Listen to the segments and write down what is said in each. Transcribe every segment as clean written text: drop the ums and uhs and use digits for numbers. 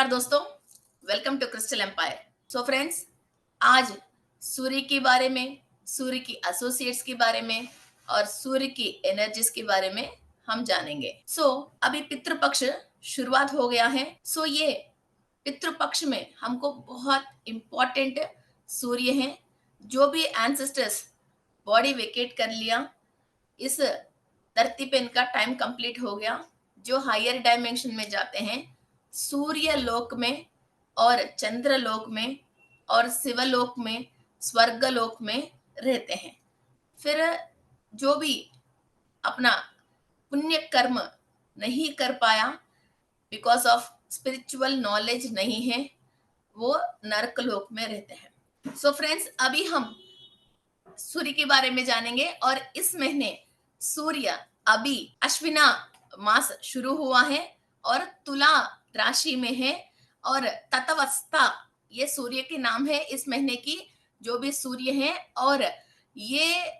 नमस्कार दोस्तों, welcome to crystal empire. So friends, आज सूर्य के बारे में, सूर्य की एसोसिएट्स के बारे में और सूर्य की एनर्जीज के बारे में हम जानेंगे। अभी पितृपक्ष शुरुआत हो गया है। ये पितृपक्ष में हमको बहुत इम्पोर्टेंट सूर्य हैं। जो भी एंसेस्टर्स बॉडी वेकेट कर लिया, इस धरती पे इनका टाइम कंप्लीट हो गया, जो हायर डायमेंशन में जाते हैं, सूर्य लोक में और चंद्र लोक में और शिवलोक में, स्वर्ग लोक में रहते हैं। फिर जो भी अपना पुण्य कर्म नहीं कर पाया, बिकॉज ऑफ स्पिरिचुअल नॉलेज नहीं है, वो नरक लोक में रहते हैं। फ्रेंड्स, अभी हम सूर्य के बारे में जानेंगे। और इस महीने सूर्य अभी अश्विना मास शुरू हुआ है और तुला राशि में है। और ततवस्था ये सूर्य के नाम है इस महीने की, जो भी सूर्य है। और ये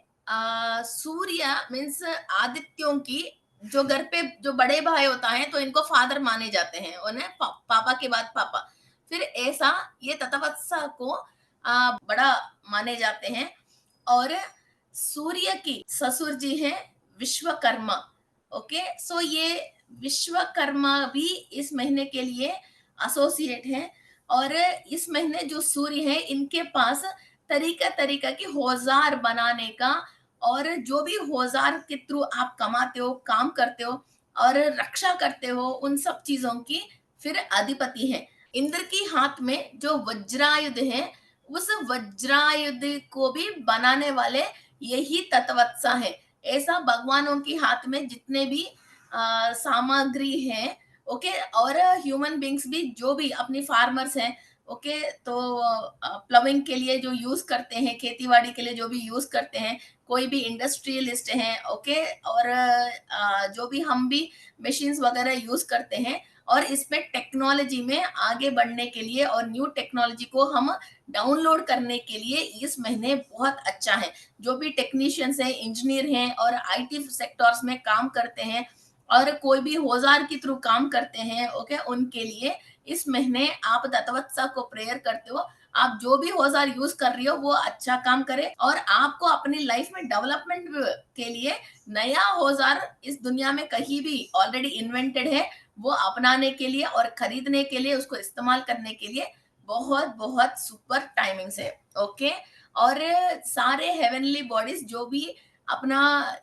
सूर्य मीन्स आदित्यों की, जो घर पे जो बड़े भाई होता है तो इनको फादर माने जाते हैं, उन्हें पापा के बाद पापा। फिर ऐसा ये ततवस्था को बड़ा माने जाते हैं। और सूर्य की ससुर जी हैं विश्वकर्मा। ओके, ये विश्वकर्मा भी इस महीने के लिए एसोसिएट है। और इस महीने जो सूर्य है, इनके पास तरीका तरीका के औजार बनाने का, और जो भी औजार के थ्रू आप कमाते हो, काम करते हो और रक्षा करते हो, उन सब चीजों की फिर अधिपति है। इंद्र की हाथ में जो वज्रायुध है, उस वज्रायुध को भी बनाने वाले यही तत्वत्सा है। ऐसा भगवानों के हाथ में जितने भी सामग्री है, ओके, और ह्यूमन बींग्स भी जो भी अपनी फार्मर्स हैं, ओके, तो प्लविंग के लिए जो यूज करते हैं, खेतीबाड़ी के लिए जो भी यूज करते हैं, कोई भी इंडस्ट्रियलिस्ट हैं, ओके, और जो भी हम भी मशीन्स वगैरह यूज करते हैं, और इसमें टेक्नोलॉजी में आगे बढ़ने के लिए और न्यू टेक्नोलॉजी को हम डाउनलोड करने के लिए इस महीने बहुत अच्छा है। जो भी टेक्नीशियंस हैं, इंजीनियर हैं और आईटी सेक्टर्स में काम करते हैं और कोई भी औजार के थ्रू काम करते हैं, ओके, उनके लिए इस महीने आप तत्वत्सा को प्रेयर करते हो, आप जो भी औजार यूज कर रही हो वो अच्छा काम करे, और आपको अपनी लाइफ में डेवलपमेंट के लिए नया औजार इस दुनिया में कहीं भी ऑलरेडी इन्वेंटेड है, वो अपनाने के लिए और खरीदने के लिए, उसको इस्तेमाल करने के लिए बहुत बहुत सुपर टाइमिंग्स है। ओके, और सारे हेवनली बॉडीज जो भी अपना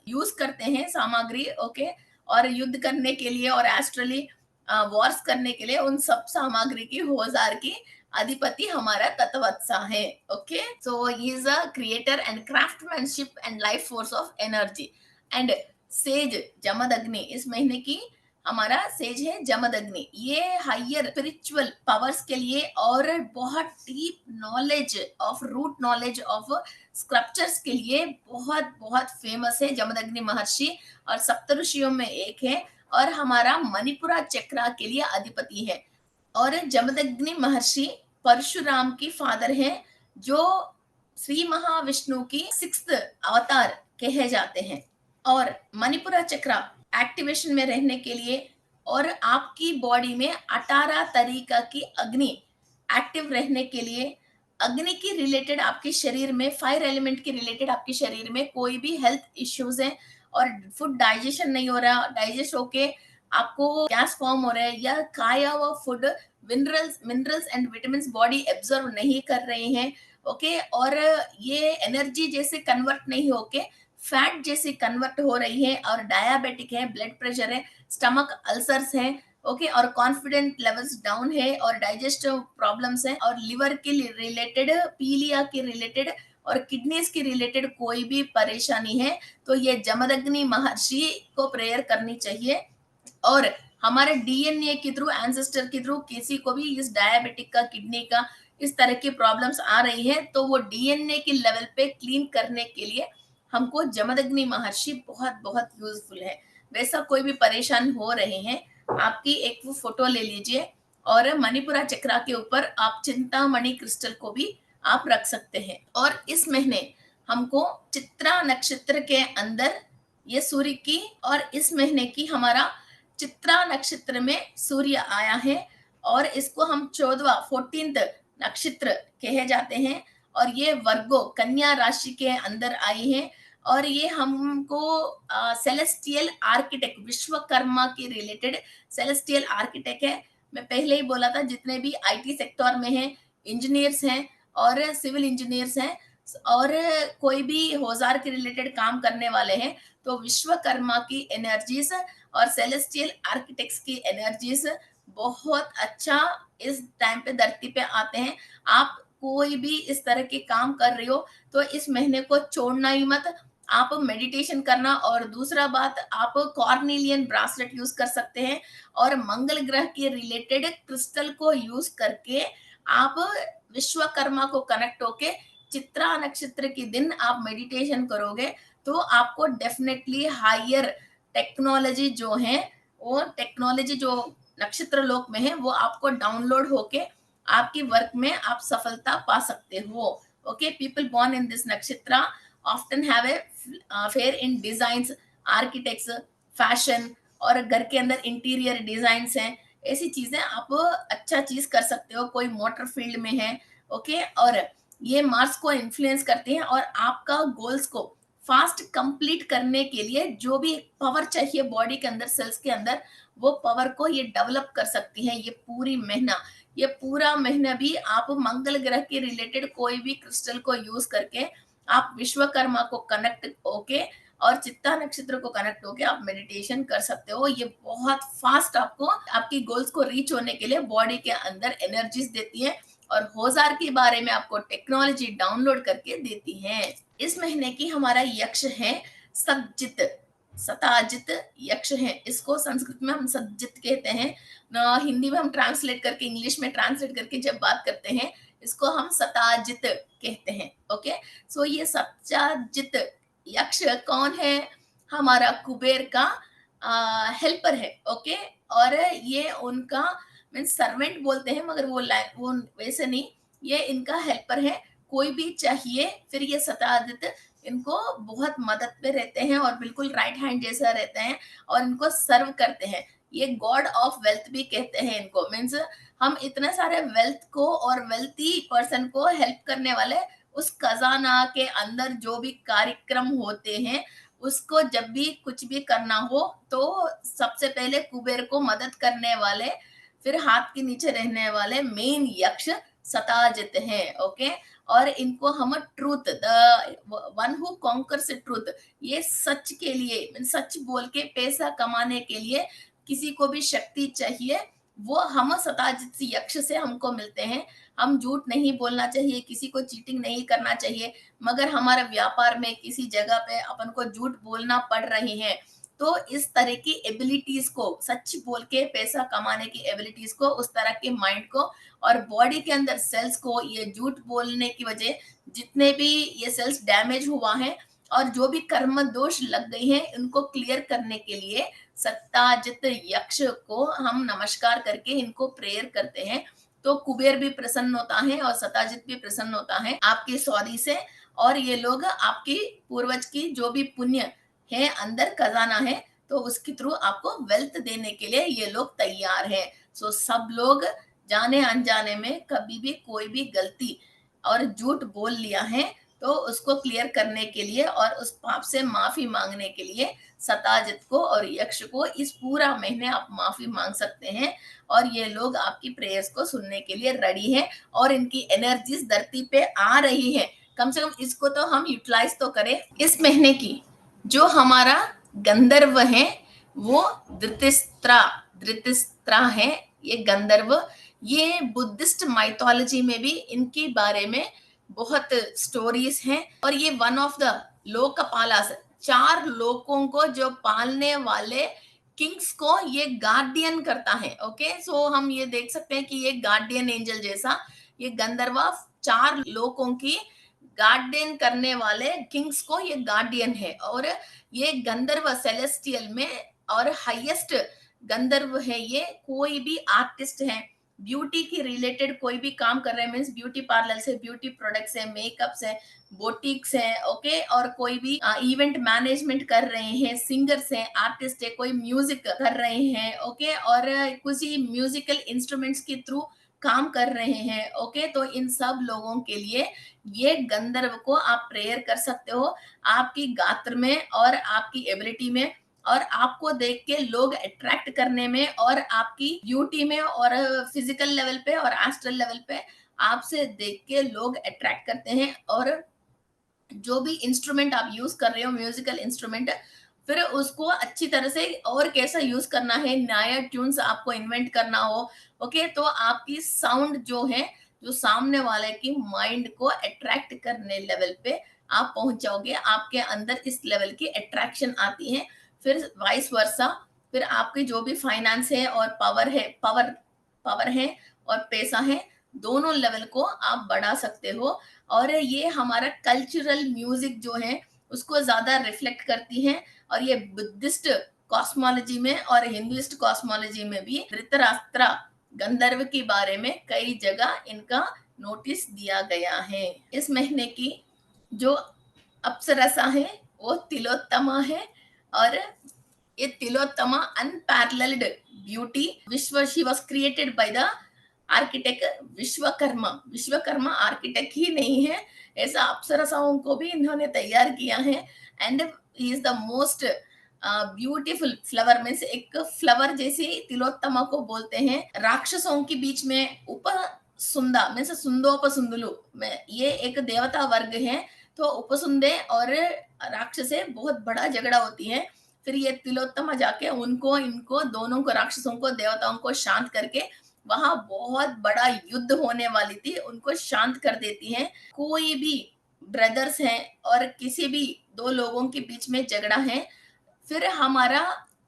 यूज करते हैं सामग्री, ओके, और युद्ध करने के लिए और एस्ट्रली वॉर्स करने के लिए, उन सब सामग्री की, औजार की अधिपति हमारा तत्वत्सा है। Okay, so he is a creator and craftsmanship and life force of energy. And says Jamadagni इस महीने की हमारा सेज है जमदग्नि। ये हायर स्पिरिचुअल पावर्स के लिए और बहुत deep knowledge of, root knowledge of scriptures के लिए बहुत बहुत फेमस है जमदग्नि महर्षि, और सप्तऋषियों में एक है, और हमारा मणिपुरा चक्रा के लिए अधिपति है। और जमदग्नि महर्षि परशुराम की फादर हैं, जो श्री महाविष्णु की 6th अवतार कहे जाते हैं। और मणिपुरा चक्रा एक्टिवेशन में रहने के लिए और आपकी बॉडी में 18 तरीका की अग्नि एक्टिव रहने के लिए, अग्नि की रिलेटेड आपके शरीर में, फायर एलिमेंट के रिलेटेड आपके शरीर में कोई भी हेल्थ इश्यूज हैं और फूड डाइजेशन नहीं हो रहा, डाइजेस्ट होके आपको गैस फॉर्म हो रहा है, या खाया हुआ food minerals and vitamin body absorb नहीं कर रहे हैं, ओके, और ये एनर्जी जैसे कन्वर्ट नहीं होके फैट जैसे कन्वर्ट हो रही है, और डायबिटिक है, ब्लड प्रेशर है, स्टमक अल्सर्स है, ओके, और कॉन्फिडेंट लेवल्स डाउन है, और डाइजेस्टिव प्रॉब्लम्स है, और लिवर के रिलेटेड, पीलिया के रिलेटेड और किडनीज के रिलेटेड कोई भी परेशानी है, तो ये जमदग्नि महर्षि को प्रेयर करनी चाहिए। और हमारे डीएनए के थ्रू, एंसेस्टर के थ्रू किसी को भी इस डायबिटिक का, किडनी का, इस तरह की प्रॉब्लम्स आ रही है, तो वो डीएनए के लेवल पे क्लीन करने के लिए हमको जमदग्नि महर्षि बहुत बहुत यूजफुल है। वैसा कोई भी परेशान हो रहे हैं, आपकी एक वो फोटो ले लीजिए, और मणिपुरा चक्रा के ऊपर आप चिंतामणि क्रिस्टल को भी आप रख सकते हैं। और इस महीने हमको चित्रा नक्षत्र के अंदर ये सूर्य की, और इस महीने की हमारा चित्रा नक्षत्र में सूर्य आया है, और इसको हम 14th नक्षत्र कहे जाते हैं। और ये वर्गो कन्या राशि के अंदर आई है। और ये हमको सेलेस्टियल आर्किटेक्ट, विश्वकर्मा के रिलेटेड सेलेस्टियल आर्किटेक्ट है। मैं पहले ही बोला था, जितने भी आईटी सेक्टर में हैं, इंजीनियर्स हैं और सिविल इंजीनियर्स हैं और कोई भी औजार के रिलेटेड काम करने वाले हैं, तो विश्वकर्मा की एनर्जीज और सेलेस्टियल आर्किटेक्ट्स की एनर्जीज बहुत अच्छा इस टाइम पे धरती पे आते हैं। आप कोई भी इस तरह के काम कर रहे हो तो इस महीने को छोड़ना ही मत। आप मेडिटेशन करना, और दूसरा बात, आप कॉर्निलियन ब्रासलेट यूज कर सकते हैं और मंगल ग्रह के रिलेटेड क्रिस्टल को यूज करके आप विश्वकर्मा को कनेक्ट होके चित्रा नक्षत्र के दिन आप मेडिटेशन करोगे तो आपको डेफिनेटली हायर टेक्नोलॉजी जो है, वो टेक्नोलॉजी जो नक्षत्र लोक में है, वो आपको डाउनलोड होके आपकी वर्क में आप सफलता पा सकते हो। Okay, people born in this nakshatra often have a fair in designs, architects, fashion और घर के अंदर इंटीरियर डिजाइन्स हैं। ऐसी चीजें आप अच्छा चीज कर सकते हो। कोई मोटर फील्ड में है, ओके, और ये मार्स को इन्फ्लुएंस करती है और आपका गोल्स को फास्ट कंप्लीट करने के लिए जो भी पावर चाहिए बॉडी के अंदर, सेल्स के अंदर, वो पावर को ये डेवलप कर सकती है। ये पूरा महीना भी आप मंगल ग्रह के रिलेटेड कोई भी क्रिस्टल को यूज करके आप विश्वकर्मा को कनेक्ट होके और चित्ता नक्षत्र को कनेक्ट होके आप मेडिटेशन कर सकते हो। ये बहुत फास्ट आपको आपकी गोल्स को रीच होने के लिए बॉडी के अंदर एनर्जीज देती है और औजार के बारे में आपको टेक्नोलॉजी डाउनलोड करके देती है। इस महीने की हमारा यक्ष है सतजित, सताजित यक्ष है। इसको संस्कृत में हम सतजित कहते हैं, हिंदी में हम ट्रांसलेट करके, इंग्लिश में ट्रांसलेट करके जब बात करते हैं, इसको हम सताजित कहते हैं। ओके, सो ये सताजित यक्ष कौन है? हमारा कुबेर का हेल्पर है। ओके, और ये उनका मीन्स सर्वेंट बोलते हैं, मगर वो वैसे नहीं, ये इनका हेल्पर है। कोई भी चाहिए, फिर ये सताजित इनको बहुत मदद पे रहते हैं और बिल्कुल राइट हैंड जैसा रहते हैं और इनको सर्व करते हैं। ये गॉड ऑफ वेल्थ भी कहते हैं इनको। मीन्स हम इतने सारे वेल्थ को और वेल्थी पर्सन को हेल्प करने वाले, उस खजाना के अंदर जो भी कार्यक्रम होते हैं, उसको जब भी कुछ भी करना हो तो सबसे पहले कुबेर को मदद करने वाले, फिर हाथ के नीचे रहने वाले मेन यक्ष सताजित हैं। ओके, और इनको हम truth, the one who conquers truth, ये सच के लिए, सच बोल के पैसा कमाने के लिए किसी को भी शक्ति चाहिए, वो हम सताजित यक्ष से हमको मिलते हैं। हम झूठ नहीं बोलना चाहिए, किसी को चीटिंग नहीं करना चाहिए, मगर हमारे व्यापार में किसी जगह पे अपन को झूठ बोलना पड़ रही है, तो इस तरह की एबिलिटीज को, सच बोल के पैसा कमाने की एबिलिटीज को, उस तरह के माइंड को और बॉडी के अंदर सेल्स को, ये झूठ बोलने की वजह जितने भी ये सेल्स डैमेज हुआ है और जो भी कर्म दोष लग गई हैं, उनको क्लियर करने के लिए सत्ताजित यक्ष को हम नमस्कार करके इनको प्रेयर करते हैं। तो कुबेर भी प्रसन्न होता है और सताजित भी प्रसन्न होता है आपकी सौदी से, और ये लोग आपकी पूर्वज की जो भी पुण्य है, अंदर खजाना है, तो उसके थ्रू आपको वेल्थ देने के लिए ये लोग तैयार हैं। सो सब लोग जाने अनजाने में कभी भी कोई भी गलती और झूठ बोल लिया है तो उसको क्लियर करने के लिए और उस पाप से माफी मांगने के लिए सताजित को और यक्ष को इस पूरा महीने आप माफी मांग सकते हैं और ये लोग आपकी प्रेयर्स को सुनने के लिए रेडी हैं और इनकी एनर्जीज धरती पे आ रही है। कम से कम इसको तो हम यूटिलाइज तो करें। इस महीने की जो हमारा गंधर्व है वो धृतराष्ट्र, धृतराष्ट्र है ये गंधर्व। ये बुद्धिस्ट माइथोलॉजी में भी इनके बारे में बहुत स्टोरीज हैं और ये वन ऑफ द लोकपालास, 4 लोकों को जो पालने वाले किंग्स को ये गार्डियन करता है। ओके, सो हम ये देख सकते हैं कि ये गार्डियन एंजल जैसा ये गंधर्वा 4 लोकों की गार्डियन करने वाले किंग्स को ये गार्डियन है। और ये गंधर्व सेलेस्टियल में और हाईएस्ट गंधर्व है। ये कोई भी आर्टिस्ट है, ब्यूटी की रिलेटेड कोई भी काम कर रहे हैं, मीन्स ब्यूटी पार्लर से, ब्यूटी प्रोडक्ट्स है, मेकअप्स है, बोटिक्स है, ओके, और कोई भी इवेंट मैनेजमेंट कर रहे हैं, सिंगर्स हैं, आर्टिस्ट है, कोई म्यूजिक कर रहे हैं, ओके, और कुछ ही म्यूजिकल इंस्ट्रूमेंट्स के थ्रू काम कर रहे हैं, ओके, तो इन सब लोगों के लिए ये गंधर्व को आप प्रेयर कर सकते हो, आपकी गात्र में और आपकी एबिलिटी में, और आपको देख के लोग अट्रैक्ट करने में, और आपकी ब्यूटी में, और फिजिकल लेवल पे और एस्ट्रल लेवल पे आपसे देख के लोग अट्रैक्ट करते हैं। और जो भी इंस्ट्रूमेंट आप यूज कर रहे हो, म्यूजिकल इंस्ट्रूमेंट, फिर उसको अच्छी तरह से और कैसा यूज करना है, नया ट्यून्स आपको इन्वेंट करना हो, ओके, तो आपकी साउंड जो है, जो सामने वाले की माइंड को अट्रैक्ट करने लेवल पे आप पहुंच जाओगे, आपके अंदर इस लेवल की अट्रैक्शन आती है। फिर वाइस वर्सा, फिर आपकी जो भी फाइनेंस है और पावर है, पावर है और पैसा है, दोनों लेवल को आप बढ़ा सकते हो। और ये हमारा कल्चरल म्यूजिक जो है उसको ज्यादा रिफ्लेक्ट करती है। और ये बुद्धिस्ट कॉस्मोलॉजी में और हिंदुइस्ट कॉस्मोलॉजी में भी धृतराष्ट्र गंधर्व के बारे में कई जगह इनका नोटिस दिया गया है। इस महीने की जो अप्सरसा है वो तिलोत्तमा है, और ये Tilottama unparalleled beauty, Vishwa she was created by the architect Vishwakarma. Vishwakarma architect ही नहीं है, ऐसा अप्सरसाओं को भी इन्होंने तैयार किया है। And he is the most beautiful flower में से एक फ्लावर जैसे तिलोत्तमा को बोलते हैं। राक्षसों के बीच में उपसुंदा में से सुंदोपसुंदलु में ये एक देवता वर्ग है, तो उपसुंदे और राक्षसे बहुत बड़ा झगड़ा होती है। फिर ये तिलोत्तमा जाके उनको, इनको दोनों को, राक्षसों को, देवताओं को शांत करके, वहां बहुत बड़ा युद्ध होने वाली थी, उनको शांत कर देती हैं। कोई भी ब्रदर्स हैं और किसी भी दो लोगों के बीच में झगड़ा है, फिर हमारा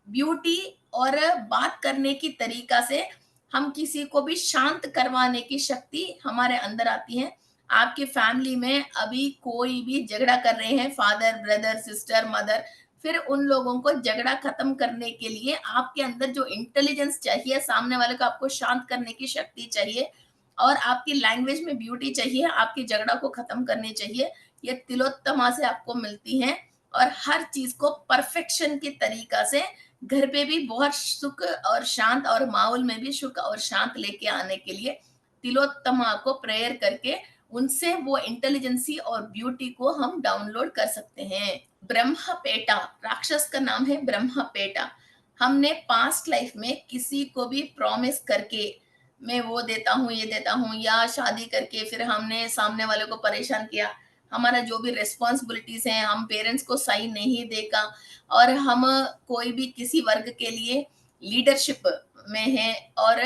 ब्यूटी और बात करने की तरीका से हम किसी को भी शांत करवाने की शक्ति हमारे अंदर आती है। आपकी फैमिली में अभी कोई भी झगड़ा कर रहे हैं, फादर, ब्रदर, सिस्टर, मदर, फिर उन लोगों को झगड़ा खत्म करने के लिए आपके अंदर जो इंटेलिजेंस चाहिए, सामने वाले को आपको शांत करने की शक्ति चाहिए, और आपकी लैंग्वेज में ब्यूटी चाहिए, आपकी झगड़ा को खत्म करनी चाहिए, ये तिलोत्तमा से आपको मिलती है। और हर चीज को परफेक्शन के तरीका से घर पे भी बहुत सुख और शांत, और माहौल में भी सुख और शांत लेके आने के लिए तिलोत्तमा को प्रेयर करके उनसे वो इंटेलिजेंसी और ब्यूटी को हम डाउनलोड कर सकते हैं। ब्रह्मपेटा, राक्षस का नाम है ब्रह्मपेटा। हमने पास्ट लाइफ में किसी को भी प्रॉमिस करके, मैं वो देता हूँ, ये देता हूँ, या शादी करके फिर हमने सामने वाले को परेशान किया, हमारा जो भी रिस्पॉन्सिबिलिटीज हैं, हम पेरेंट्स को सही नहीं देखा, और हम कोई भी किसी वर्ग के लिए लीडरशिप में है, और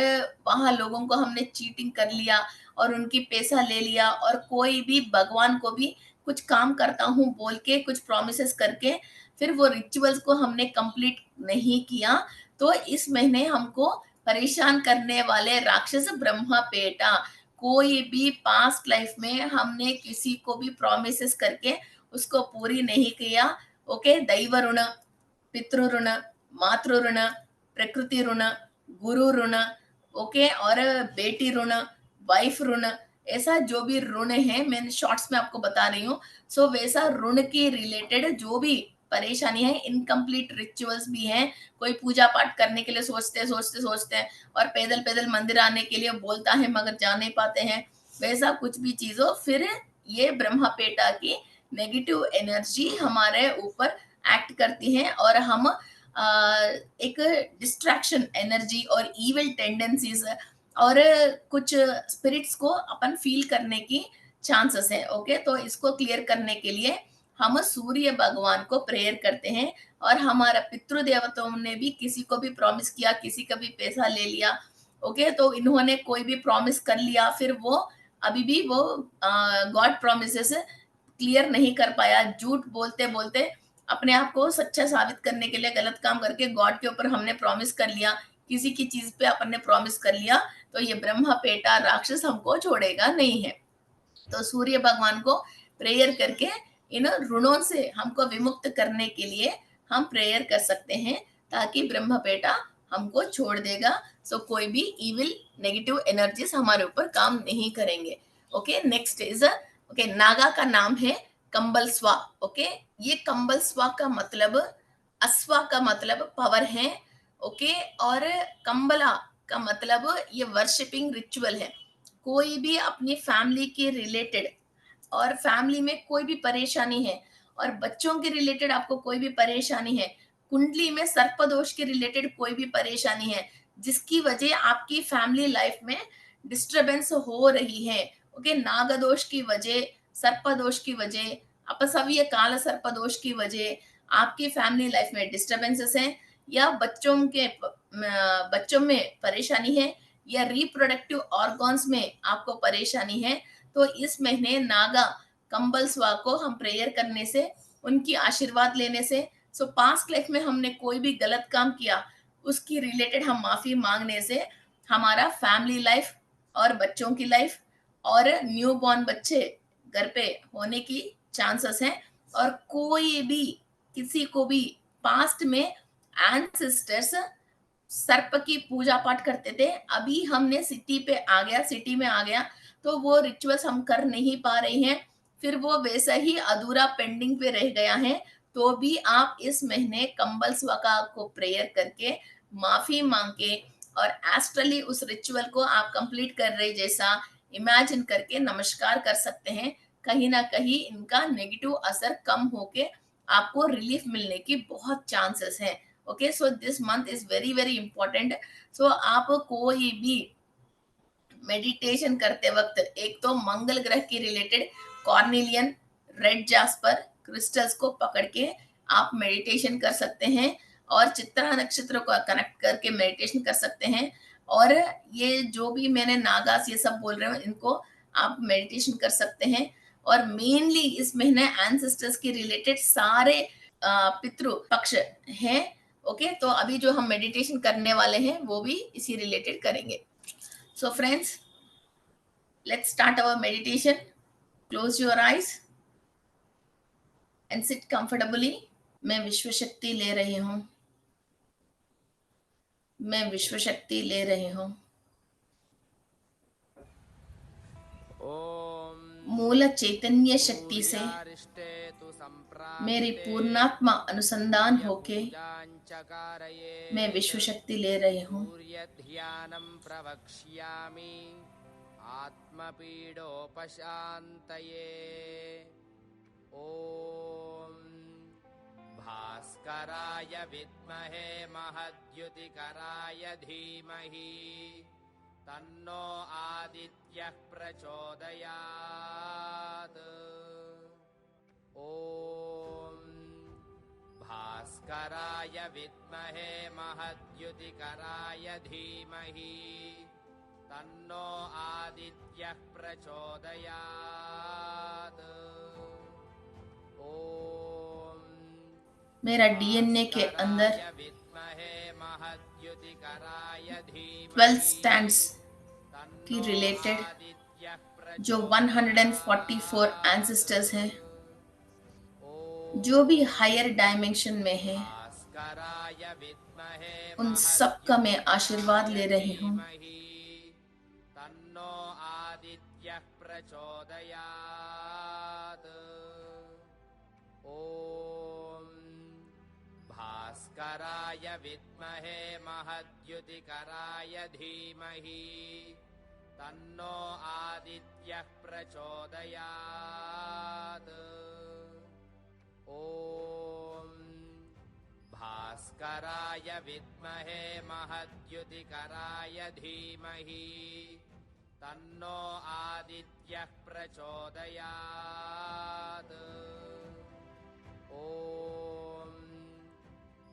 वहां लोगों को हमने चीटिंग कर लिया और उनकी पैसा ले लिया, और कोई भी भगवान को भी कुछ काम करता हूँ बोल के, कुछ प्रोमिस करके, फिर वो रिचुअल्स को हमने कंप्लीट नहीं किया, तो इस महीने हमको परेशान करने वाले राक्षस ब्रह्मपेटा, कोई भी पास्ट लाइफ में हमने किसी को भी प्रोमिस करके उसको पूरी नहीं किया, ओके, दैव ऋण, पितृ ऋण, मातृ ऋण, प्रकृति ऋण, गुरु ऋण, ओके, और बेटी ऋण, वाइफ ऋण, ऐसा जो भी ऋण है मैं शॉर्ट्स में आपको बता रही हूँ। सो वैसा ऋण के रिलेटेड जो भी परेशानी है, इनकम्प्लीट रिचुअल्स भी हैं, कोई पूजा पाठ करने के लिए सोचते हैं और पैदल पैदल मंदिर आने के लिए बोलता है मगर जा नहीं पाते हैं, वैसा कुछ भी चीज हो, फिर ये ब्रह्मपेटा की नेगेटिव एनर्जी हमारे ऊपर एक्ट करती है, और हम एक डिस्ट्रैक्शन एनर्जी और इविल टेंडेंसीज और कुछ स्पिरिट्स को अपन फील करने की चांसेस है, ओके। तो इसको क्लियर करने के लिए हम सूर्य भगवान को प्रेयर करते हैं, और हमारा पितृ देवताओं ने भी किसी को भी प्रॉमिस किया, किसी का भी पैसा ले लिया, ओके, तो इन्होंने कोई भी प्रॉमिस कर लिया, फिर वो अभी भी वो गॉड प्रॉमिसेस क्लियर नहीं कर पाया, झूठ बोलते बोलते अपने आप को सच्चा साबित करने के लिए गलत काम करके गॉड के ऊपर हमने प्रॉमिस कर लिया, किसी की चीज पे अपन ने प्रॉमिस कर लिया, तो ये ब्रह्मपेटा राक्षस हमको छोड़ेगा नहीं है। तो सूर्य भगवान को प्रेयर करके इन ऋणों से हमको विमुक्त करने के लिए हम प्रेयर कर सकते हैं, ताकि ब्रह्मपेटा हमको छोड़ देगा। सो कोई भी इविल नेगेटिव एनर्जीज हमारे ऊपर काम नहीं करेंगे। Okay, next is okay, Naga का नाम है कंबल स्वा। ओके, ये कंबल स्वा का मतलब, अस्वा का मतलब पावर है। ओके, और कंबला का मतलब ये वर्शिपिंग रिचुअल है। कोई भी अपनी फैमिली के रिलेटेड, और फैमिली में कोई भी परेशानी है, और बच्चों के रिलेटेड आपको कोई भी परेशानी है, कुंडली में सर्पदोष के रिलेटेड कोई भी परेशानी है, जिसकी वजह आपकी फैमिली लाइफ में डिस्टरबेंस हो रही है। ओके, नागदोष की वजह, सर्पदोष की वजह, अपसव्य काल सर्पदोष की वजह आपकी फैमिली लाइफ में डिस्टरबेंसेस हैं, या बच्चों में परेशानी है, या रिप्रोडक्टिव ऑर्गन्स में आपको परेशानी है, तो इस महीने नागा कंबल स्वा को हम प्रेयर करने से, उनकी आशीर्वाद लेने से, सो पास्ट लाइफ में हमने कोई भी गलत काम किया उसकी रिलेटेड हम माफी मांगने से हमारा फैमिली लाइफ और बच्चों की लाइफ और न्यू बॉर्न बच्चे घर पे होने की चांसेस हैं। और कोई भी, किसी को भी पास्ट में एंसेस्टर्स सर्प की पूजा पाठ करते थे, अभी हमने सिटी में आ गया, तो वो रिचुअल्स हम कर नहीं पा रहे हैं, फिर वो वैसा ही अधूरा पेंडिंग पे रह गया है, तो भी आप इस महीने कंबल स्वका को प्रेयर करके, माफी मांग के, और एस्ट्रली उस रिचुअल को आप कंप्लीट कर रहे जैसा इमेजिन करके नमस्कार कर सकते हैं। कहीं ना कहीं इनका नेगेटिव असर कम होके आपको रिलीफ मिलने की बहुत चांसेस हैं। Okay, so this month is very very important. So आप कोई भी मेडिटेशन करते वक्त, एक तो मंगल ग्रह के रिलेटेड कॉर्निलियन, रेड जास्पर क्रिस्टल्स को पकड़ के आप मेडिटेशन कर सकते हैं, और चित्रा नक्षत्र को कनेक्ट करके मेडिटेशन कर सकते हैं। और ये जो भी मैंने नागास ये सब बोल रहे हूँ, इनको आप मेडिटेशन कर सकते हैं। और मेनली इस महीने एंसेस्टर्स के रिलेटेड सारे पितृ पक्ष हैं। ओके, तो अभी जो हम मेडिटेशन करने वाले हैं वो भी इसी रिलेटेड करेंगे। So friends, let's start our meditation. Close your eyes and sit comfortably. मैं विश्व शक्ति ले रही हूँ, मैं विश्व शक्ति ले रही हूँ। मूल चैतन्य शक्ति से मेरी पूर्णात्मा अनुसंधान होके मैं विश्व शक्ति ले रही हूँ। आत्मपीडोपशान्तये। ॐ भास्कराय विद्महे महद्युतिकराय धीमहि तन्नो आदित्यः प्रचोदयात्। ॐ भास्कराय विद्महे महद्युतिकराय धीमहि तन्नो आदित्यः प्रचोदयात्। ॐ मेरा डीएनए के अंदर 12 स्टैंड्स की रिलेटेड जो 144 एंसेस्टर्स हैं, जो भी हायर डायमेंशन में है, उन सब का मैं आशीर्वाद ले रही हूँ। तन्नो आदित्यः प्रचोदयात्। ॐ भास्कराय विद्महे महद्युतिकराय धीमहि तन्नो आदित्यः प्रचोदयात्। ॐ भास्कराय विद्महे महद्युतिकराय धीमहि तन्नो आदित्यः प्रचोदयात्। ॐ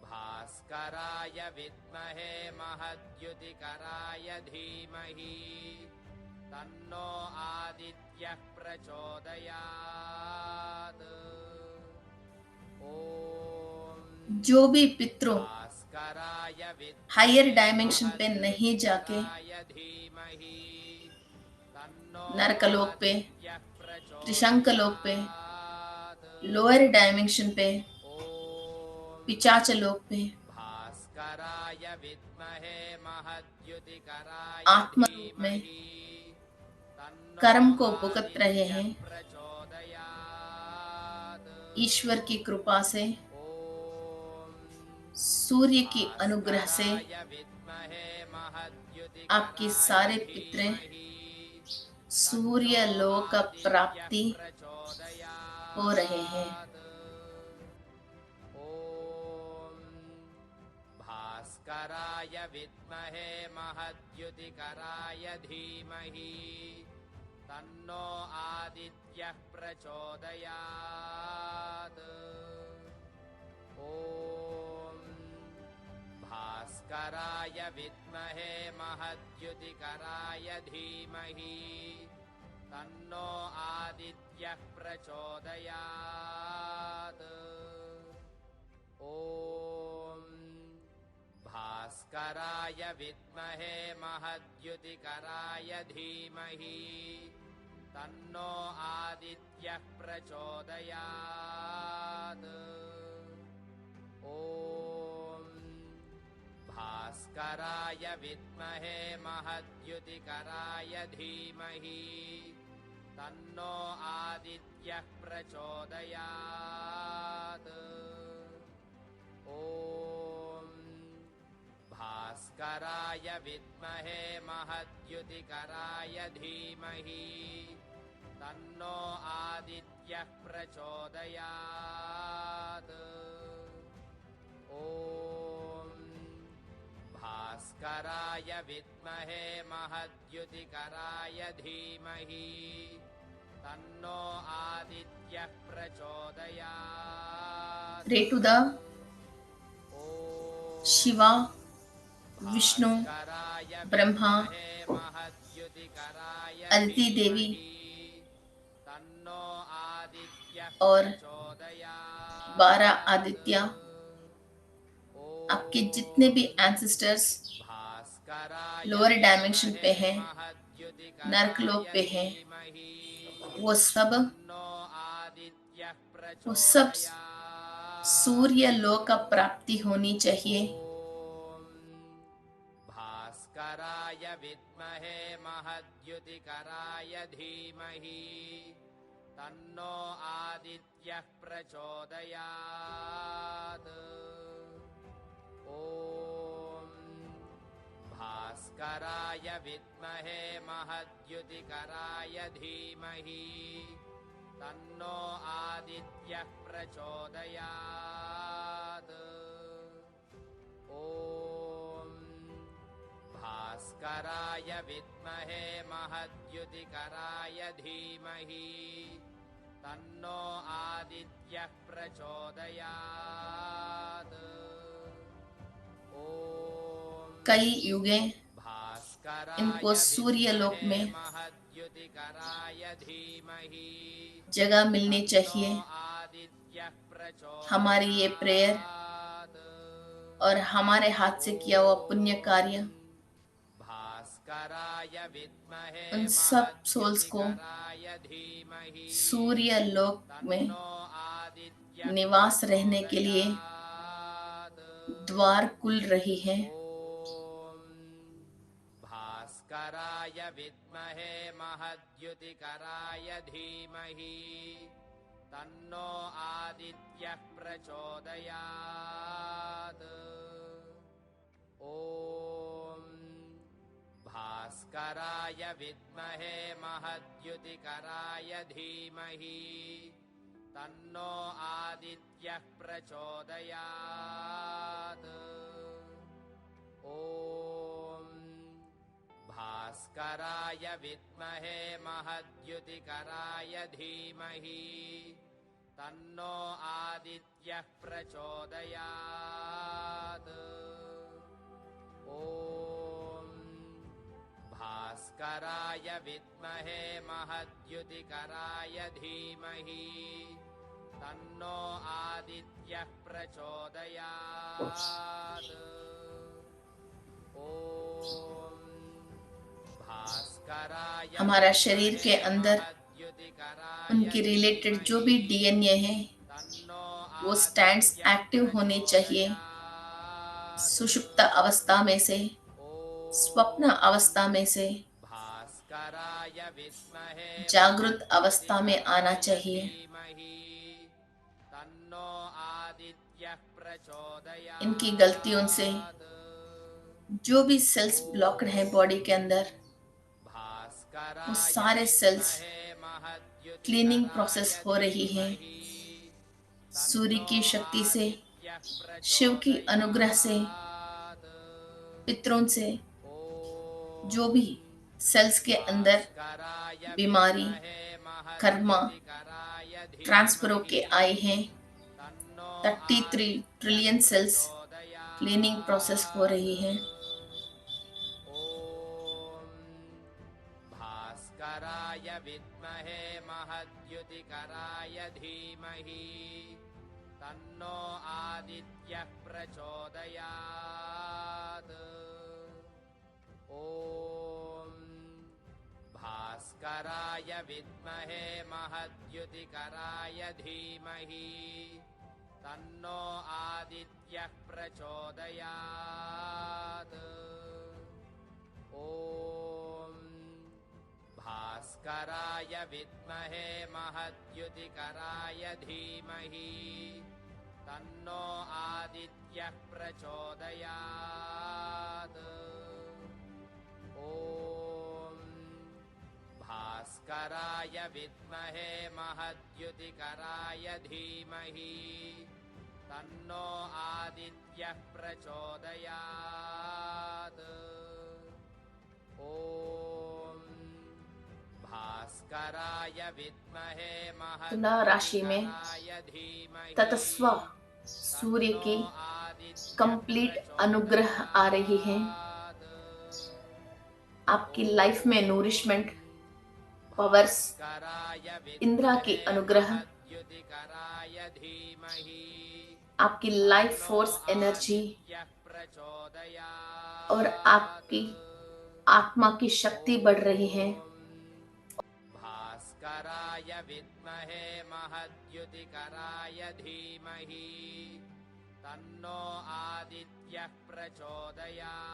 भास्कराय विद्महे महद्युतिकराय धीमहि तन्नो आदित्यः प्रचोदयात्। ॐ जो भी पितरों हायर डायमेंशन पे नहीं जाके नरकलोक पे, त्रिशंकलोक पे, लोअर डायमेंशन पे, पिचाच लोक पे, भास्कराय विद्महे महद्युतिकराय आत्म रूप में धीमहि तन्नो कर्म को भुगत रहे आदित्यः हैं। प्रचोदयात्। ईश्वर की कृपा से, ॐ सूर्य की अनुग्रह से भास्कराय विद्महे आपके महद्युतिकराय सारे पितृ धीमहि तन्नो सूर्य लोक आदित्यः प्राप्ति हो रहे हैं। प्रचोदयात्। ॐ भास्कराय विद्महे महद्युतिकराय धीमहि तन्नो आदित्यः प्रचोदयात्। ॐ भास्कराय विद्महे महद्युतिकराय धीमहि तन्नो आदित्यः प्रचोदयात्। ॐ भास्कराय विद्महे महद्युतिकराय धीमहि तन्नो आदित्यः प्रचोदयात्। ॐ भास्कराय विद्महे महद्युतिकराय धीमहि तन्नो आदित्यः प्रचोदयात्। ॐ भास्कराय विद्महे महद्युतिकराय धीमहि तन्नो आदित्यः प्रचोदयात्। ॐ भास्कराय विद्महे महद्युतिकराय धीमहि तन्नो आदित्यः प्रचोदयात्। Pray to the Om Shiva, Vishnu, भास्कराय Brahma, विद्महे महद्युतिकराय अदिति देवी धीमहि तन्नो आदित्यः और प्रचोदयात्। 12 आदित्य, ॐ आपके जितने भी एंसेस्टर्स भास्कराय लोअर डायमेंशन पे विद्महे हैं, नरकलोक महद्युतिकराय पे हैं, धीमहि वो सब तन्नो आदित्यः वो सब प्रचोदयात्। सूर्य लोक का प्राप्ति होनी चाहिए। ॐ भास्कराय विद्महे महद्युतिकराय धीमहि तन्नो आदित्यः प्रचोदयात्। ॐ भास्कराय विद्महे महद्युतिकराय धीमहि तन्नो आदित्यः प्रचोदयात्। ॐ भास्कराय विद्महे महद्युतिकराय धीमहि तन्नो आदित्यः प्रचोदयात्। ॐ कई युगे भास्कराय इनको सूर्य लोक विद्महे में महद्युतिकराय धीमहि जगह मिलनी तन्नो चाहिए। आदित्यः हमारी ये प्रेयर प्रचोदयात्। और हमारे हाथ से किया हुआ पुण्य कार्य भास्कराय विद्महे उन सब सोल्स को महद्युतिकराय धीमहि सूर्य लोक में तन्नो आदित्यः निवास रहने के लिए प्रचोदयात्। द्वार खुल रही है। ॐ भास्कराय विद्महे महद्युतिकराय धीमहि तन्नो आदित्यः प्रचोदयात्। ॐ भास्कराय विद्महे महद्युतिकराय धीमहि तन्नो आदित्यः प्रचोदयात्। ॐ भास्कराय विद्महे महद्युतिकराय धीमहि तन्नो आदित्यः प्रचोदयात्। ॐ भास्कराय विद्महे महद्युतिकराय धीमहि तन्नो आदित्यः प्रचोदयात्। ॐ भास्कराय हमारा शरीर के अंदर महद्युतिकराय उनके रिलेटेड जो भी डीएनए है तन्नो वो स्टैंड्स एक्टिव होने चाहिए। सुषुप्त अवस्था में से, स्वप्न अवस्था में से भास्कराय विद्महे जागृत अवस्था में आना चाहिए। धीमहि तन्नो आदित्यः इनकी गलतियों से प्रचोदयात् जो भी सेल्स ब्लॉक्ड हैं बॉडी के अंदर, वो भास्कराय सारे सेल्स विद्महे क्लीनिंग महद्युतिकराय प्रोसेस हो रही है। धीमहि सूर्य तन्नो की शक्ति से, आदित्यः शिव की अनुग्रह से, प्रचोदयात् पितरों से, जो ॐ भी सेल्स के अंदर भास्कराय बीमारी, विद्महे कर्मा महद्युतिकराय ट्रांसफर धीमहि होके आए हैं। तन्नो 33 आदित्यः ट्रिलियन सेल्स क्लीनिंग प्रोसेस हो प्रचोदयात् रही है। ॐ भास्कराय विद्महे महद्युतिकराय धीमहि तन्नो आदित्यः प्रचोदयात् ॐ भास्कराय विद्महे महद्युतिकराय धीमहि तन्नो आदित्यः प्रचोदयात् ॐ भास्कराय विद्महे महद्युतिकराय धीमहि तन्नो आदित्यः प्रचोदयात् ॐ भास्कराय विद्महे महद्युतिकराय धीमहि तन्नो आदित्यः प्रचोदयात् ॐ भास्कराय विद्महे तुला राशि में महद्युतिकराय धीमहि ततस्व सूर्य की तन्नो आदित्यः कंप्लीट अनुग्रह आ रही है। प्रचोदयात्। आपकी लाइफ में नूरिशमेंट, पावर्स, इंद्रा की अनुग्रह, आपकी लाइफ फोर्स एनर्जी और आपकी आत्मा की शक्ति बढ़ रही है। भास्कराय विद्महे महद्युतिकराय धीमहि तन्नो आदित्यः प्रचोदयात्।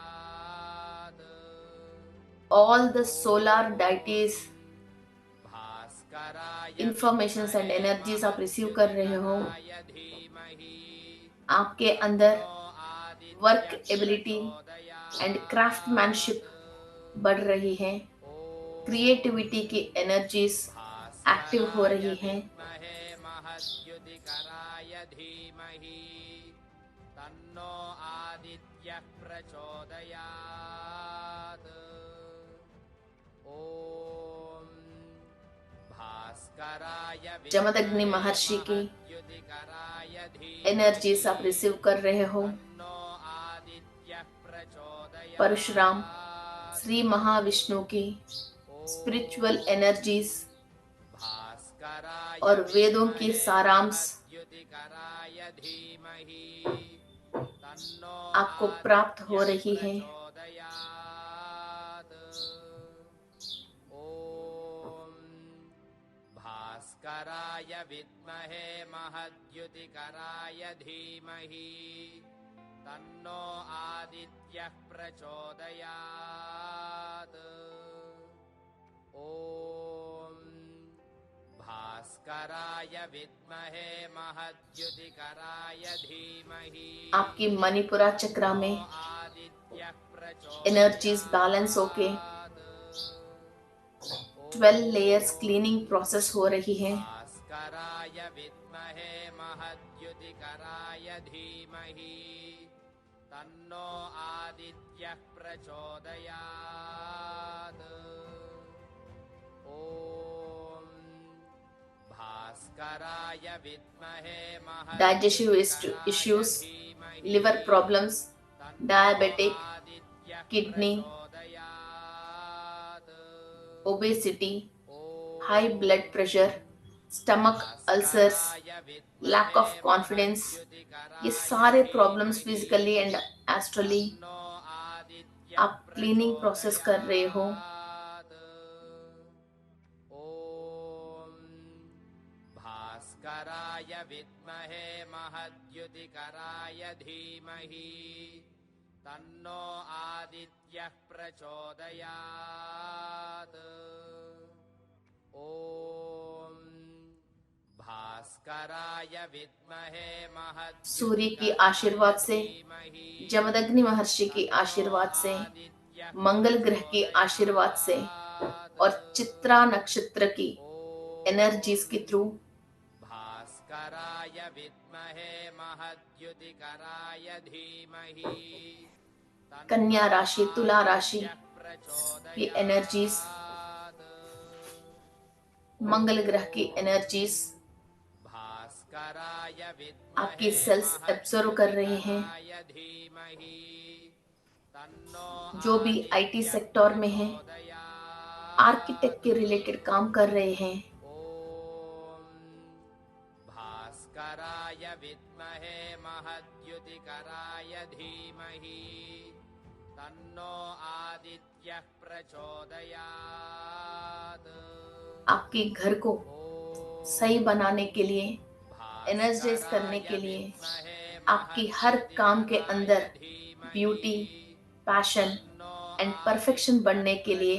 All the solar deities informations and energies आप रिसीव कर रहे हो। आपके अंदर वर्क एबिलिटी एंड क्राफ्टमैनशिप बढ़ रही है। क्रिएटिविटी की एनर्जीज एक्टिव हो रही हैं। तन्नो आदित्यः प्रचोदयात्। ॐ भास्कराय जमदग्नि महर्षि की महद्युतिकराय एनर्जीज आप रिसीव कर रहे हो। तन्नो आदित्यः प्रचोदयात्। परशुराम, श्री महाविष्णु की स्पिरिचुअल एनर्जीज भास्कराय और वेदों की सारांश महद्युतिकराय धीमहि तन्नो आपको प्राप्त हो रही है। प्रचोदयात्। ॐ भास्कराय विद्महे महद्युतिकराय धीमहि तन्नो आदित्यः प्रचोदयात्। ॐ भास्कराय विद्महे महद्युतिकराय धीमहि आपकी मणिपुरा चक्रा में आदित्यः एनर्जीज बैलेंस होके 12 लेयर्स क्लीनिंग प्रोसेस हो रही है। भास्कराय विद्महे महद्युतिकराय धीमहि तन्नो आदित्यः प्रचोदयात्। ॐ भास्कराय विद्महे Digestive issues, liver problems, diabetic, kidney, obesity, high blood pressure, stomach ulcers, lack of confidence, ये सारे प्रॉब्लम्स फिजिकली एंड एस्ट्रली आप क्लीनिंग प्रोसेस कर रहे हो। ॐ भास्कराय विद्महे महद्युतिकराय धीमहि तन्नो आदित्यः प्रचोदयात् ॐ भास्कराय विद्महे सूर्य की आशीर्वाद महद्युतिकराय से, धीमहि जमदग्नि महर्षि की आशीर्वाद से, मंगल ग्रह की आशीर्वाद से और चित्रा नक्षत्र की एनर्जीज के थ्रू भास्कराय विद्महे महद्युतिकराय धीमहि कन्या राशि, तुला राशि की एनर्जीज, प्रचोदयात् मंगल ग्रह की एनर्जीज भास्कराय आपकी विद्महे सेल्स एब्जॉर्व कर रहे हैं। महद्युतिकराय धीमहि तन्नो जो भी आईटी आदित्यः सेक्टर में है, आर्किटेक्ट के प्रचोदयात् रिलेटेड काम कर रहे हैं, ॐ भास्कराय विद्महे महद्युतिकराय धीमहि तन्नो आदित्यः प्रचोदयात् आपके घर को सही बनाने के लिए, एनर्जाइज करने के लिए, आपकी हर काम के अंदर ब्यूटी, पैशन एंड परफेक्शन बढ़ने के लिए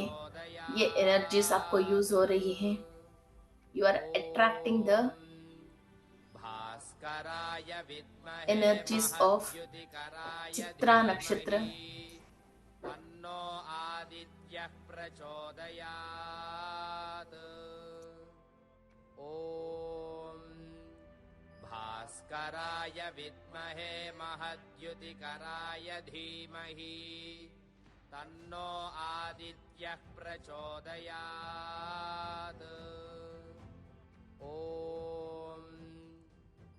ये एनर्जीज आपको यूज हो रही हैं। यू आर अट्रैक्टिंग द भास्कराय विद्महे एनर्जीज ऑफ महद्युतिकराय चित्रा नक्षत्र, धीमहि तन्नो आदित्यः प्रचोदयात् ॐ भास्कराय विद्महे महद्युतिकराय धीमहि तन्नो आदित्यः प्रचोदयात् ॐ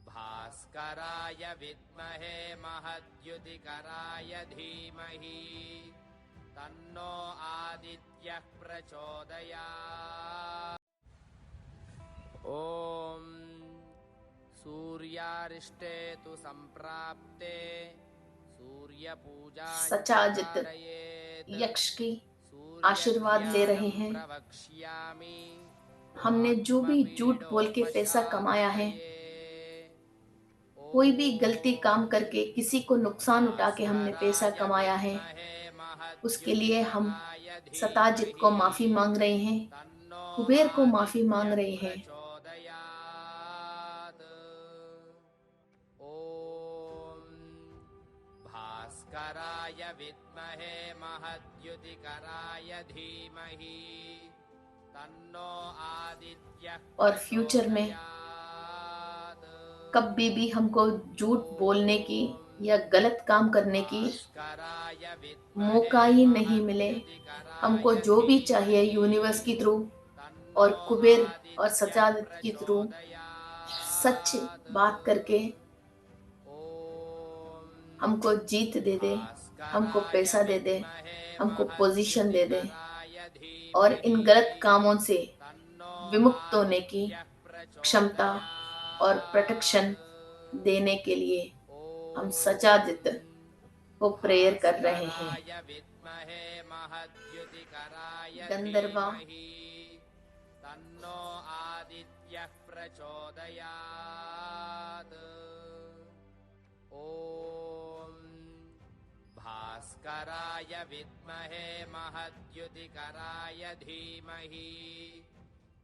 भास्कराय विद्महे महद्युतिकराय धीमहि तन्नो आदित्यः प्रचोदयात् ॐ सूर्यारिष्टे तु सम्प्राप्ते सूर्यपूजा सचाजित यक्ष की आशीर्वाद ले रहे हैं। प्रवक्ष्यामि हमने जो भी झूठ बोल के पैसा कमाया है, कोई भी गलती काम करके किसी को नुकसान उठा के हमने पैसा कमाया है, उसके लिए हम सताजित को माफी मांग रहे हैं, कुबेर को माफी मांग रहे हैं। भास्कराय विद्महे महद्युतिकराय धीमहि तन्नो आदित्यः और फ्यूचर में कभी भी हमको झूठ बोलने की या गलत काम करने की मौका ही नहीं मिले। हमको जो भी चाहिए यूनिवर्स की थ्रू और कुबेर और सचाजित की थ्रू सच बात करके हमको जीत दे दे, हमको पैसा दे दे, हमको पोजीशन दे दे और इन गलत कामों से विमुक्त होने की क्षमता और प्रोटेक्शन देने के लिए हम सचाजित को प्रेयर कर रहे हैं। गंधर्वा तन्नो आदित्यः प्रचोदयात् ॐ भास्कराय विद्महे महद्युतिकराय धीमहि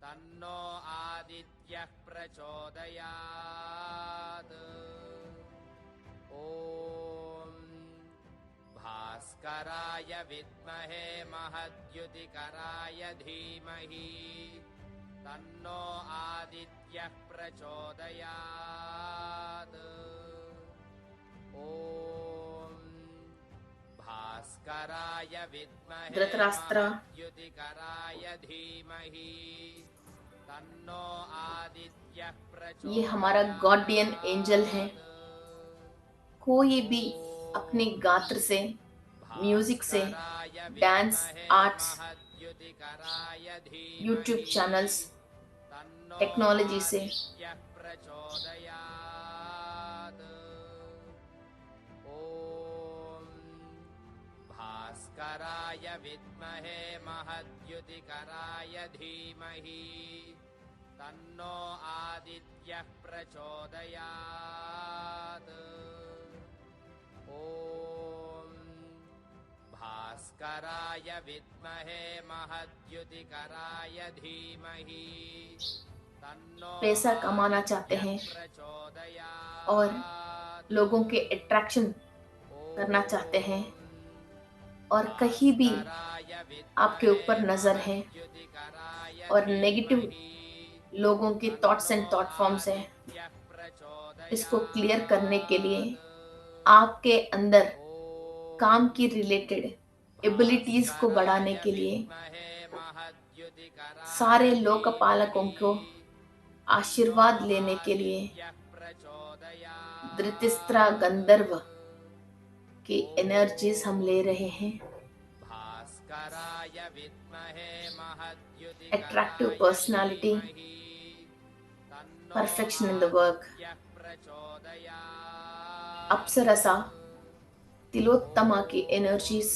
तन्नो आदित्यः प्रचोदयात् ॐ भास्कराय विद्महे महद्युतिकराय धीमहि तन्नो आदित्यः प्रचोदयात् ॐ भास्कराय विद्महे धृतराष्ट्र महद्युतिकराय धीमहि तन्नो आदित्यः प्रचोदयात्। ये हमारा गॉर्डियन एंजल है। कोई भी अपने गात्र से, म्यूजिक से, dance, arts, YouTube channels, technology से भास्कराय विद्महे महद्युतिकराय धीमहि तन्नो आदित्यः प्रचोदयात् ॐ भास्कराय विद्महे महद्युतिकराय धीमहि तन्नो पैसा कमाना चाहते हैं और प्रचोदयात् लोगों के अट्रैक्शन करना चाहते हैं और कहीं भी आपके ऊपर नजर है और नेगेटिव लोगों के थॉट्स एंड थॉट फॉर्म्स है, इसको क्लियर करने के लिए आपके अंदर काम की रिलेटेड एबिलिटीज को बढ़ाने के लिए सारे लोकपालकों को आशीर्वाद लेने के लिए धृतराष्ट्र गंधर्व की एनर्जीज हम ले रहे हैं। Attractive personality, perfection in the work, Apsarasa Tilottama की एनर्जीज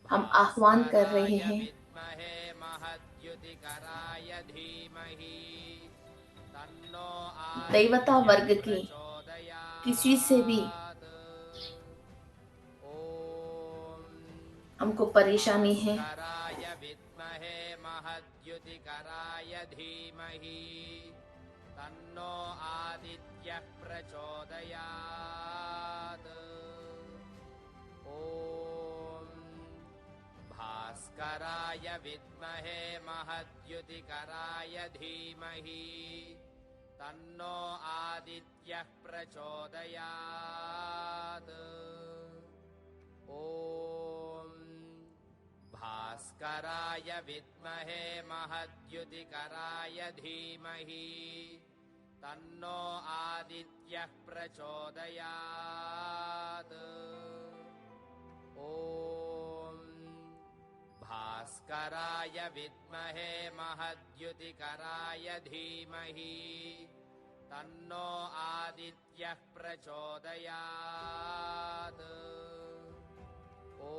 हम आह्वान कर रहे हैं। दैवता वर्ग की किसी से भी हमको परेशानी है, तन्नो आदित्यः प्रचोदयात् ॐ भास्कराय विद्महे महद्युतिकराय धीमहि तन्नो आदित्यः प्रचोदयात् ॐ भास्कराय विद्महे महद्युतिकराय धीमहि तन्नो आदित्यः प्रचोदयात् ॐ भास्कराय विद्महे महद्युतिकराय धीमहि तन्नो आदित्यः प्रचोदयात् ॐ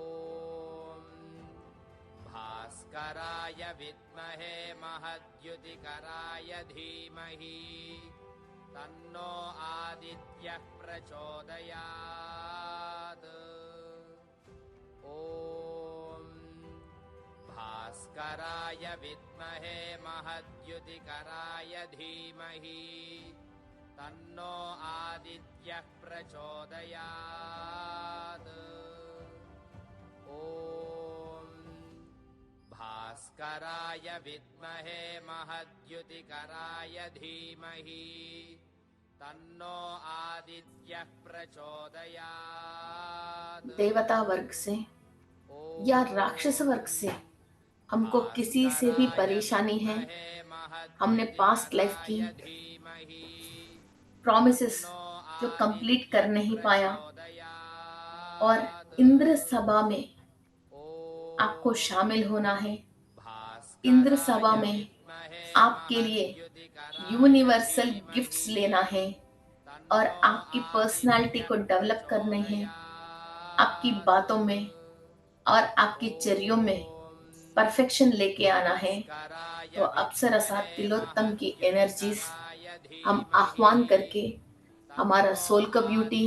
भास्कराय विद्महे महद्युतिकराय धीमहि तन्नो आदित्यः प्रचोदयात् ॐ भास्कराय विद्महे महद्युतिकराय धीमहि तन्नो आदित्यः प्रचोदयात् ॐ भास्कराय विद्महे महद्युतिकराय धीमहि तन्नो आदित्यः प्रचोदयात् देवता वर्ग से या राक्षस वर्ग से हमको किसी से भी परेशानी है, हमने पास्ट लाइफ की प्रॉमिसेस जो कंप्लीट कर नहीं पाया और इंद्र सभा में आपको शामिल होना है। इंद्र सभा में आपके लिए यूनिवर्सल गिफ्ट्स लेना है और आपकी पर्सनालिटी को डेवलप करने हैं, आपकी बातों में और आपकी चर्यों में परफेक्शन लेके आना है। तो अप्सरसा तिलोत्तम की एनर्जीज हम आह्वान करके हमारा सोल का ब्यूटी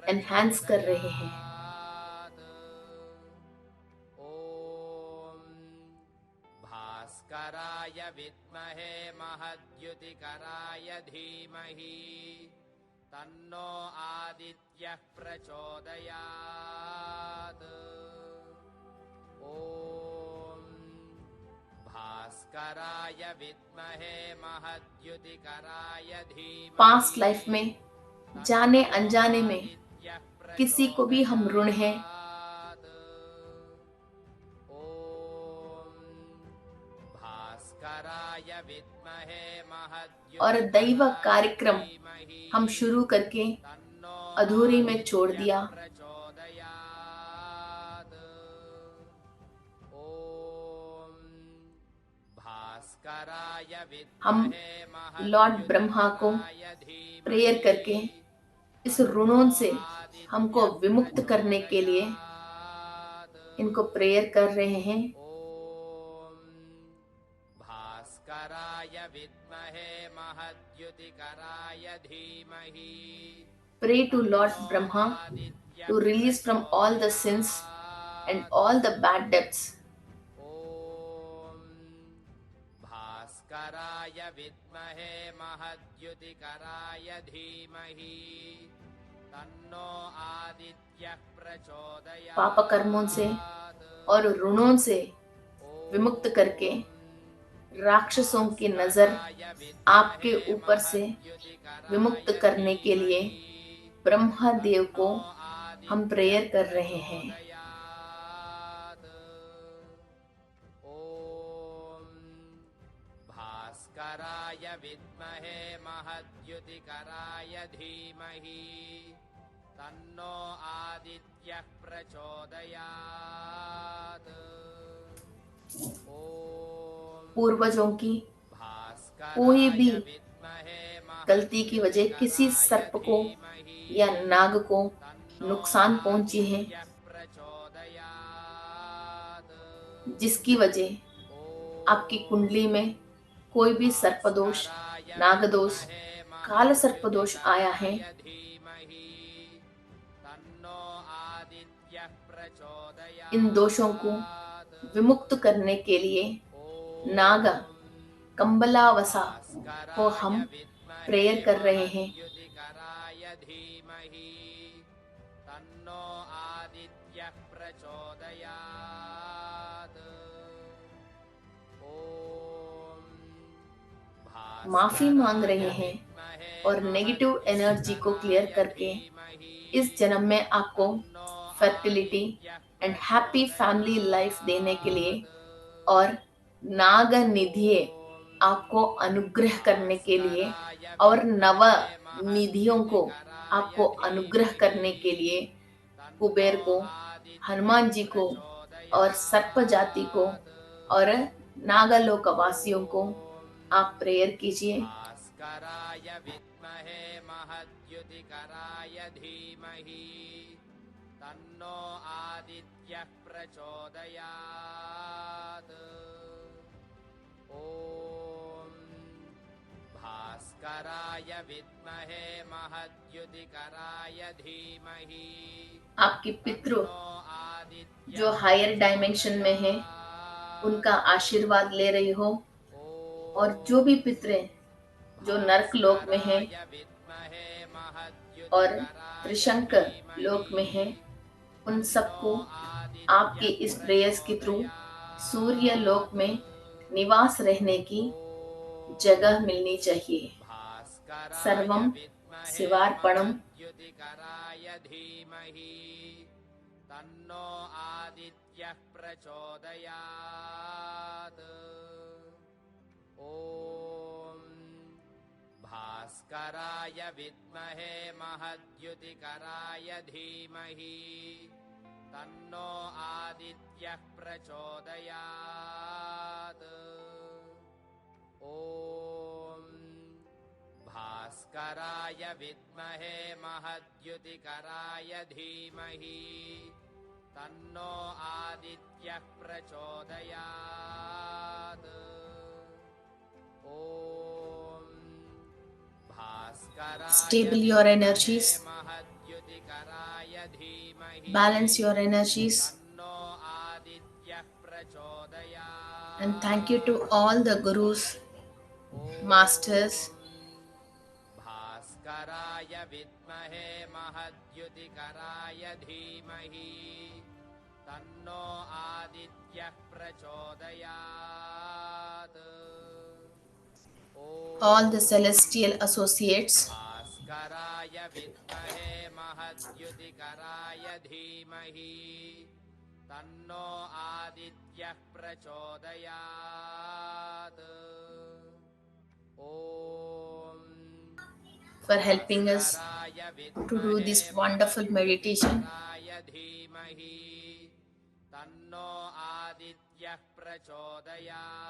एनहांस कर रहे हैं। भास्कराय विद्महे महद्युतिकराय धीमहि तन्नो आदित्यः प्रचोदयात् ॐ भास्कराय विद्महे महद्युतिकराय धीमहि पास्ट लाइफ में जाने अनजाने में किसी को भी हम ऋण हैं, और दैव कार्यक्रम हम शुरू करके अधूरी में छोड़ दिया। हम लॉर्ड ब्रह्मा को प्रेयर करके इस ऋणों से हमको विमुक्त करने के लिए इनको प्रेयर कर रहे हैं। Pray to Lord Brahma to release from all the sins and all the bad debts. ॐ भास्कराय विद्महे महद्युतिकराय धीमहि तन्नो आदित्यः प्रचोदयात्। पाप कर्मों से और ऋणों से विमुक्त करके राक्षसों की नजर आपके ऊपर से विमुक्त करने के लिए ब्रह्मा देव को हम प्रेयर कर रहे हैं। ॐ भास्कराय विद्महे महद्युतिकराय धीमहि तन्नो आदित्यः प्रचोदयात्। ॐ पूर्वजों की कोई भी गलती की वजह किसी सर्प को या नाग को नुकसान पहुंची है, जिसकी वजह आपकी कुंडली में कोई भी सर्पदोष, नागदोष, काल सर्पदोष आया है, इन दोषों को विमुक्त करने के लिए नागा कंबलावसा को हम प्रेयर कर रहे हैं। तन्नो आदित्यः प्रचोदयात्। ॐ माफी मांग रहे हैं और नेगेटिव एनर्जी को क्लियर करके इस जन्म में आपको fertility and happy family life देने के लिए और नाग निधिये आपको अनुग्रह करने के लिए और नव निधियों को आपको अनुग्रह करने के लिए कुबेर को, हनुमान जी को और सर्प जाति को और नागलोकवासियों को आप प्रेयर कीजिए। भास्कराय विद्महे महद्युतिकराय धीमहि तन्नो आदित्यः प्रचोदयात्। ॐ भास्कराय विद्महे महद्युतिकराय धीमहि आपके पितृ जो हायर डायमेंशन में है उनका आशीर्वाद ले रही हो, और जो भी पितृ जो नरक लोक में है और त्रिशंक लोक में है, उन सबको आपके इस प्रेयर्स के थ्रू सूर्य लोक में निवास रहने की जगह मिलनी चाहिए। सर्वम शिवार्पणम। तन्नो आदित्यः प्रचोदयात्। ॐ भास्कराय विद्महे महद्युतिकराय धीमहि तन्नो आदित्यः प्रचोदयात्। ॐ भास्कराय विद्महे महद्युतिकराय धीमहि तन्नो आदित्यः प्रचोदयात्। ॐ भास्कराय Stable your energies, महद्युतिकराय धीमहि balance your energies, तन्नो आदित्यः प्रचोदयात्। and thank you to all the gurus, masters, भास्कराय विद्महे महद्युतिकराय धीमहि तन्नो आदित्यः प्रचोदयात्। all the celestial associates, भास्कराय विद्महे महद्युतिकराय धीमहि तन्नो आदित्यः प्रचोदयात्। ॐ for helping us to do this wonderful meditation. धीमहि तन्नो आदित्यः प्रचोदयात्।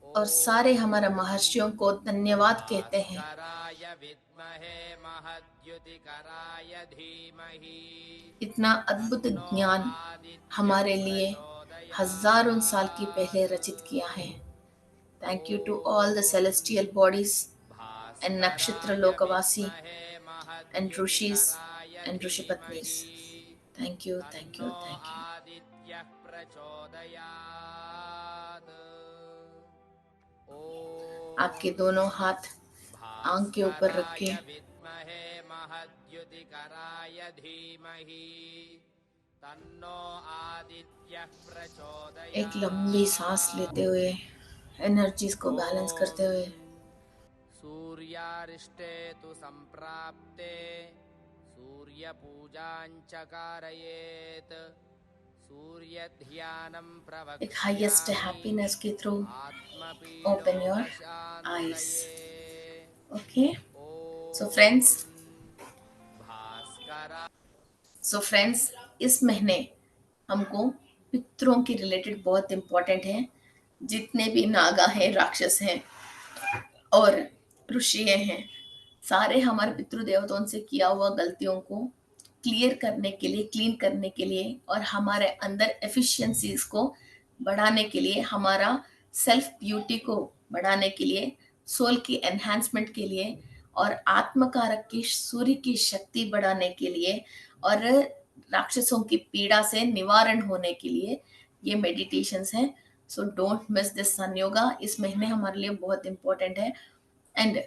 और सारे हमारे महर्षियों को धन्यवाद कहते हैं। भास्कराय विद्महे महद्युतिकराय धीमहि इतना अद्भुत ज्ञान हमारे लिए हजारों साल की पहले रचित किया है। Thank you to all the celestial bodies and nakshatra लोकवासी and rishis and rishipatnis. Thank you, thank you, तन्नो थैंक यू। आदित्यः प्रचोदयात्। ॐ आपके दोनों हाथ आंख के ऊपर भास्कराय रखें। विद्महे महद्युतिकराय धीमहि तन्नो आदित्यः एक लंबी सांस लेते प्रचोदयात्। हुए एनर्जीज को बैलेंस करते ॐ हुए सूर्यारिष्टे तु सम्प्राप्ते सूर्यपूजां च कारयेत्। सूर्यध्यानं एक हाईएस्ट प्रवक्ष्यामि हैप्पीनेस के थ्रू ओपन योर आईज। आत्मपीडोपशान्तये। ओके, सो फ्रेंड्स, ॐ भास्करा सो फ्रेंड्स, इस महीने हमको पितरों के रिलेटेड बहुत इंपॉर्टेंट है। जितने भी नागा हैं, राक्षस हैं और ऋषि हैं, सारे हमारे पितृ देवताओं से किया हुआ गलतियों को क्लियर करने के लिए, क्लीन करने के लिए और हमारे अंदर एफिशिएंसीज को बढ़ाने के लिए, हमारा सेल्फ ब्यूटी को बढ़ाने के लिए, सोल की एनहांसमेंट के लिए और आत्मकारक की सूर्य की शक्ति बढ़ाने के लिए और राक्षसों की पीड़ा से निवारण होने के लिए ये मेडिटेशंस हैं। सो डोंट मिस दिस सन योगा। इस महीने हमारे लिए बहुत इंपॉर्टेंट है। एंड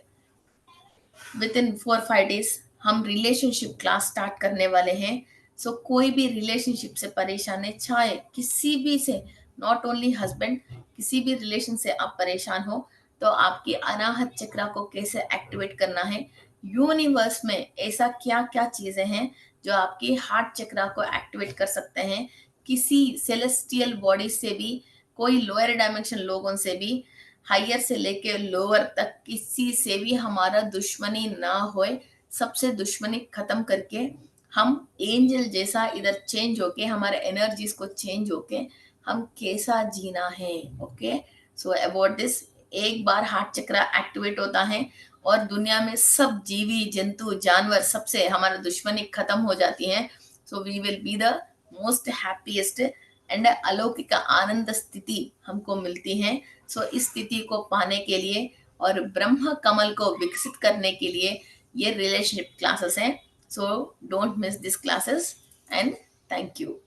विद इन 4-5 डेज हम रिलेशनशिप क्लास स्टार्ट करने वाले हैं। सो कोई भी रिलेशनशिप से परेशान है, चाहे किसी भी से, नॉट ओनली हस्बैंड, किसी भी रिलेशन से आप परेशान हो, तो आपकी अनाहत चक्रा को कैसे एक्टिवेट करना है, यूनिवर्स में ऐसा क्या क्या चीजें हैं जो आपकी हार्ट चक्रा को एक्टिवेट कर सकते हैं, किसी सेलेस्टियल बॉडी से भी, कोई लोअर डायमेंशन लोगों से भी, हायर से लेके लोअर तक किसी से भी हमारा दुश्मनी ना होए, सबसे दुश्मनी खत्म करके हम एंजल जैसा इधर चेंज होके, हमारे एनर्जीज को चेंज होके हम कैसा जीना है। ओके, सो अबाउट दिस, एक बार हार्ट चक्र एक्टिवेट होता है और दुनिया में सब जीवी जंतु जानवर सबसे हमारा दुश्मनी खत्म हो जाती है। So we will be the most happiest and अलौकिक आनंद स्थिति हमको मिलती है। सो इस स्थिति को पाने के लिए और ब्रह्म कमल को विकसित करने के लिए ये रिलेशनशिप क्लासेस हैं। So don't miss this classes and thank you.